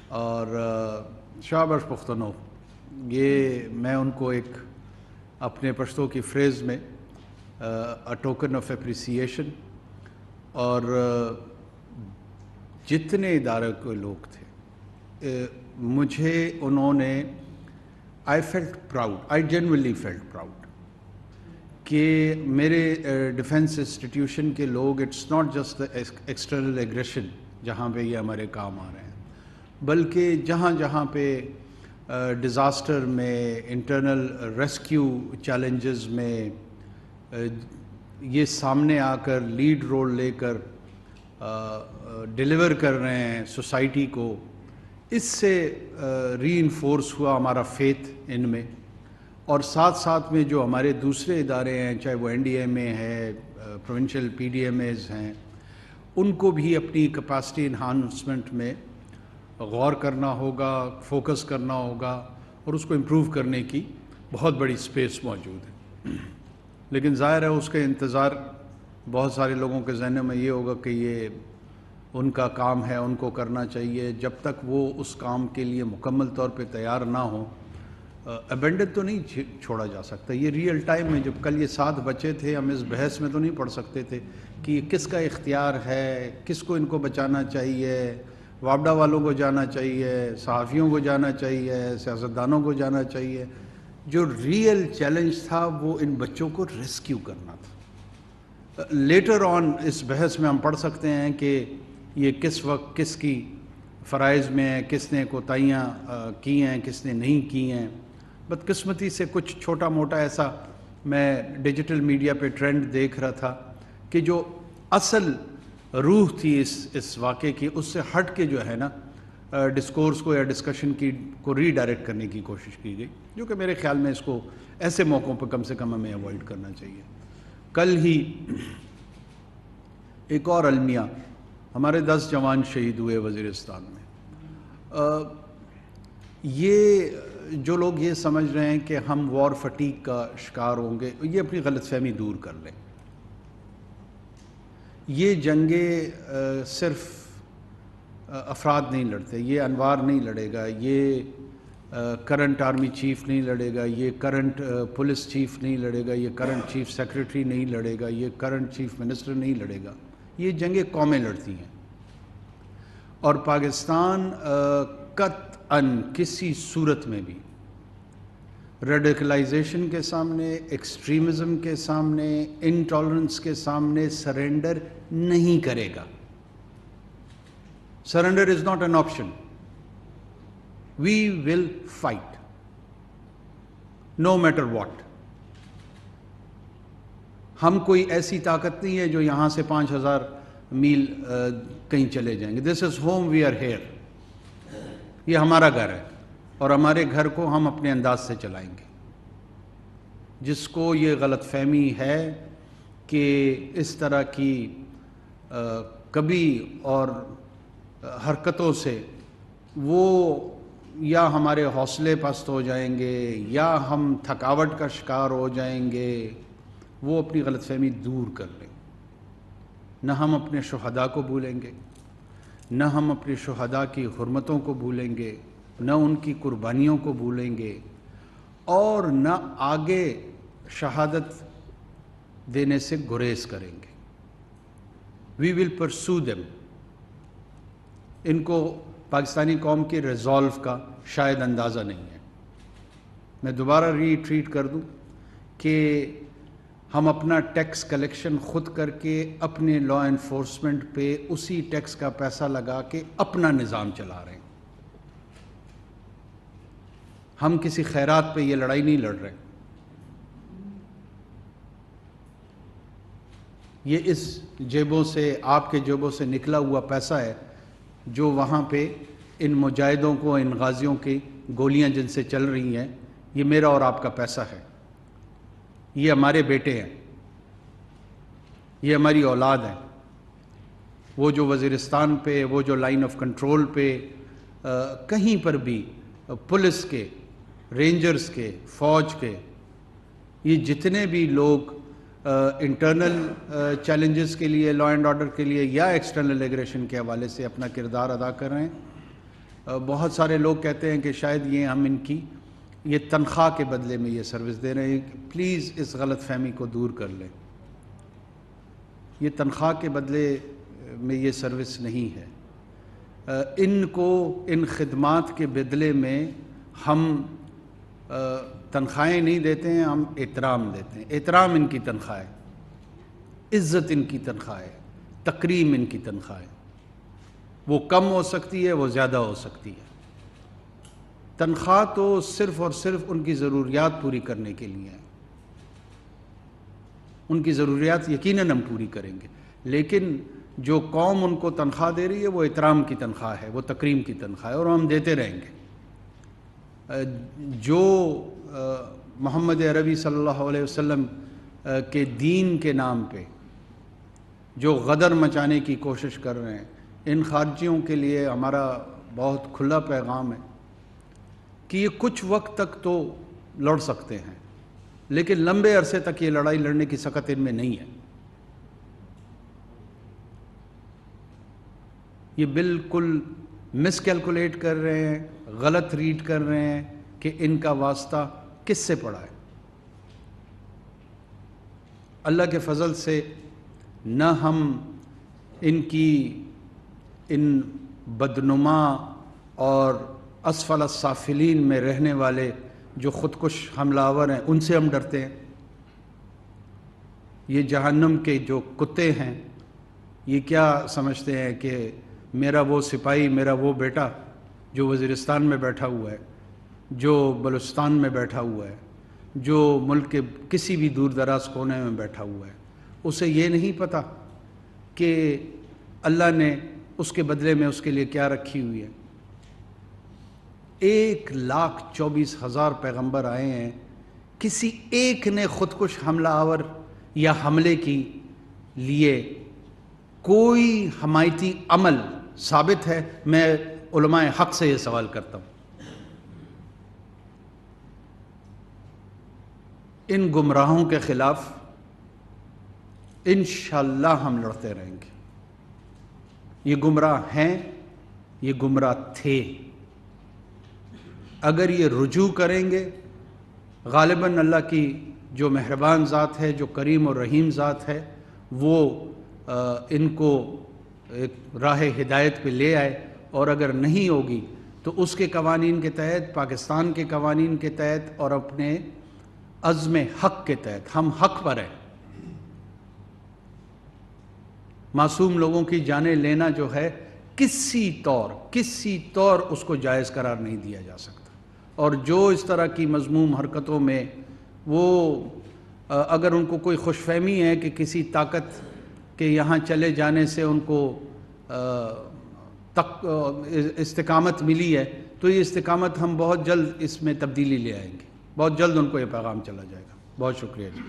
اور شاباش پختونو، یہ میں ان کو ایک اپنے پشتو کی فریز میں ٹوکن آف اپریسیشن، اور جتنے ادارے کے لوگ تھے مجھے انہوں نے I felt proud, I genuinely felt proud کہ میرے ڈیفنس انسٹیٹیوشن کے لوگ، it's not just external aggression جہاں پہ یہ ہمارے کام آ رہے ہیں، بلکہ جہاں جہاں پہ ڈیزاسٹر میں، انٹرنل ریسکیو چیلنجز میں یہ سامنے آ کر لیڈ رول لے کر ڈیلیور کر رہے ہیں سوسائٹی کو، اس سے ری انفورس ہوا ہمارا فیتھ ان میں. اور ساتھ ساتھ میں جو ہمارے دوسرے ادارے ہیں، چاہے وہ این ڈی ایم اے ہے، provincial P D M As ہیں، ان کو بھی اپنی کیپیسٹی انہانسمنٹ میں غور کرنا ہوگا، فوکس کرنا ہوگا، اور اس کو امپروو کرنے کی بہت بڑی سپیس موجود ہے. لیکن ظاہر ہے اس کے انتظار بہت سارے لوگوں کے ذہنوں میں یہ ہوگا کہ یہ ان کا کام ہے، ان کو کرنا چاہیے. جب تک وہ اس کام کے لیے مکمل طور پہ تیار نہ ہوں، ابینڈن تو نہیں چھوڑا جا سکتا. یہ ریئل ٹائم میں، جب کل یہ 7 بچے تھے، ہم اس بحث میں تو نہیں پڑھ سکتے تھے کہ یہ کس کا اختیار ہے، کس کو ان کو بچانا چاہیے. وابڈا والوں کو جانا چاہیے، صحافیوں کو جانا چاہیے، سیاستدانوں کو جانا چاہیے. جو ریئل چیلنج تھا وہ ان بچوں کو ریسکیو کرنا تھا. لیٹر آن اس بحث میں ہم پڑھ سکتے ہیں کہ یہ کس وقت کس کی فرائض میں ہے، کس نے کوتاہیاں کی ہیں، کس نے نہیں کی ہیں. بدقسمتی سے کچھ چھوٹا موٹا ایسا میں ڈیجیٹل میڈیا پہ ٹرینڈ دیکھ رہا تھا کہ جو اصل روح تھی اس واقعے کی، اس سے ہٹ کے جو ہے نا ڈسکورس کو یا ڈسکشن کو ری ڈائریکٹ کرنے کی کوشش کی گئی، جو کہ میرے خیال میں اس کو ایسے موقعوں پہ کم سے کم ہمیں اوائڈ کرنا چاہیے. کل ہی ایک اور المیہ، ہمارے 10 جوان شہید ہوئے وزیرستان میں. یہ جو لوگ یہ سمجھ رہے ہیں کہ ہم وار فٹیگ کا شکار ہوں گے، یہ اپنی غلط فہمی دور کر لیں. یہ جنگیں صرف افراد نہیں لڑتے، یہ انوار نہیں لڑے گا، یہ کرنٹ آرمی چیف نہیں لڑے گا، یہ کرنٹ پولیس چیف نہیں لڑے گا، یہ کرنٹ چیف سیکریٹری نہیں لڑے گا، یہ کرنٹ چیف منسٹر نہیں لڑے گا. یہ جنگیں قومیں لڑتی ہیں. اور پاکستان قطعاً کسی صورت میں بھی ریڈیکلائزیشن کے سامنے، ایکسٹریمزم کے سامنے، انٹالرنس کے سامنے سرنڈر نہیں کرے گا. Surrender is not an option. We will fight no matter what. ہم کوئی ایسی طاقت نہیں ہے جو یہاں سے 5000 میل کہیں چلے جائیں گے. This is home, we are here. یہ ہمارا گھر ہے اور ہمارے گھر کو ہم اپنے انداز سے چلائیں گے. جس کو یہ غلط فہمی ہے کہ اس طرح کی کبھی اور حرکتوں سے وہ یا ہمارے حوصلے پست ہو جائیں گے یا ہم تھکاوٹ کا شکار ہو جائیں گے، وہ اپنی غلط فہمی دور کر لیں. نہ ہم اپنے شہداء کو بھولیں گے، نہ ہم اپنے شہداء کی حرمتوں کو بھولیں گے، نہ ان کی قربانیوں کو بھولیں گے، اور نہ آگے شہادت دینے سے گریز کریں گے. وی ول پرسو دیم. ان کو پاکستانی قوم کی ریزالو کا شاید اندازہ نہیں ہے. میں دوبارہ ری ٹریٹ کر دوں کہ ہم اپنا ٹیکس کلیکشن خود کر کے اپنے لا انفورسمنٹ پہ اسی ٹیکس کا پیسہ لگا کے اپنا نظام چلا رہے ہیں. ہم کسی خیرات پہ یہ لڑائی نہیں لڑ رہے. یہ اس جیبوں سے، آپ کے جیبوں سے نکلا ہوا پیسہ ہے جو وہاں پہ ان مجاہدوں کو، ان غازیوں کی گولیاں جن سے چل رہی ہیں، یہ میرا اور آپ کا پیسہ ہے. یہ ہمارے بیٹے ہیں، یہ ہماری اولاد ہیں. وہ جو وزیرستان پہ، وہ جو لائن آف کنٹرول پہ کہیں پر بھی پولیس کے، رینجرز کے، فوج کے، یہ جتنے بھی لوگ انٹرنل چیلنجز کے لیے، لا اینڈ آرڈر کے لیے یا ایکسٹرنل ایگریشن کے حوالے سے اپنا کردار ادا کر رہے ہیں، بہت سارے لوگ کہتے ہیں کہ شاید یہ ہم ان کی یہ تنخواہ کے بدلے میں یہ سروس دے رہے ہیں. پلیز اس غلط فہمی کو دور کر لیں. یہ تنخواہ کے بدلے میں یہ سروس نہیں ہے. ان کو ان خدمات کے بدلے میں ہم تنخواہیں نہیں دیتے ہیں، ہم احترام دیتے ہیں. احترام ان کی تنخواہ ہے، عزت ان کی تنخواہ ہے، تکریم ان کی تنخواہ ہے. وہ کم ہو سکتی ہے، وہ زیادہ ہو سکتی ہے. تنخواہ تو صرف اور صرف ان کی ضروریات پوری کرنے کے لیے ہیں. ان کی ضروریات یقیناً ہم پوری کریں گے، لیکن جو قوم ان کو تنخواہ دے رہی ہے وہ احترام کی تنخواہ ہے، وہ تکریم کی تنخواہ ہے، اور ہم دیتے رہیں گے. جو محمد عربی صلی اللہ علیہ وسلم کے دین کے نام پہ جو غدر مچانے کی کوشش کر رہے ہیں، ان خارجیوں کے لیے ہمارا بہت کھلا پیغام ہے کہ یہ کچھ وقت تک تو لڑ سکتے ہیں، لیکن لمبے عرصے تک یہ لڑائی لڑنے کی سکت ان میں نہیں ہے. یہ بالکل مس کیلکولیٹ کر رہے ہیں، غلط ریڈ کر رہے ہیں کہ ان کا واسطہ کس سے پڑا ہے. اللہ کے فضل سے نہ ہم ان کی ان بدنما اور اسفل السافلین میں رہنے والے جو خودکش حملہ آور ہیں ان سے ہم ڈرتے ہیں. یہ جہنم کے جو کتے ہیں یہ کیا سمجھتے ہیں کہ میرا وہ سپاہی، میرا وہ بیٹا جو وزیرستان میں بیٹھا ہوا ہے، جو بلوچستان میں بیٹھا ہوا ہے، جو ملک کے کسی بھی دور دراز کونے میں بیٹھا ہوا ہے، اسے یہ نہیں پتہ کہ اللہ نے اس کے بدلے میں اس کے لیے کیا رکھی ہوئی ہے. 1,24,000 پیغمبر آئے ہیں، کسی ایک نے خودکش حملہ آور یا حملے کی لیے کوئی حمایتی عمل ثابت ہے؟ میں علماء حق سے یہ سوال کرتا ہوں. ان گمراہوں کے خلاف انشاءاللہ ہم لڑتے رہیں گے. یہ گمراہ ہیں، یہ گمراہ تھے. اگر یہ رجوع کریں گے، غالباً اللہ کی جو مہربان ذات ہے، جو کریم اور رحیم ذات ہے، وہ ان کو ایک راہ ہدایت پہ لے آئے. اور اگر نہیں ہوگی تو اس کے قوانین کے تحت، پاکستان کے قوانین کے تحت اور اپنے عزم حق کے تحت ہم حق پر ہیں. معصوم لوگوں کی جانیں لینا جو ہے کسی طور اس کو جائز قرار نہیں دیا جا سکتا. اور جو اس طرح کی مذموم حرکتوں میں وہ اگر ان کو کوئی خوش فہمی ہے کہ کسی طاقت کے یہاں چلے جانے سے ان کو استقامت ملی ہے، تو یہ استقامت ہم بہت جلد اس میں تبدیلی لے آئیں گے. بہت جلد ان کو یہ پیغام چلا جائے گا. بہت شکریہ جی.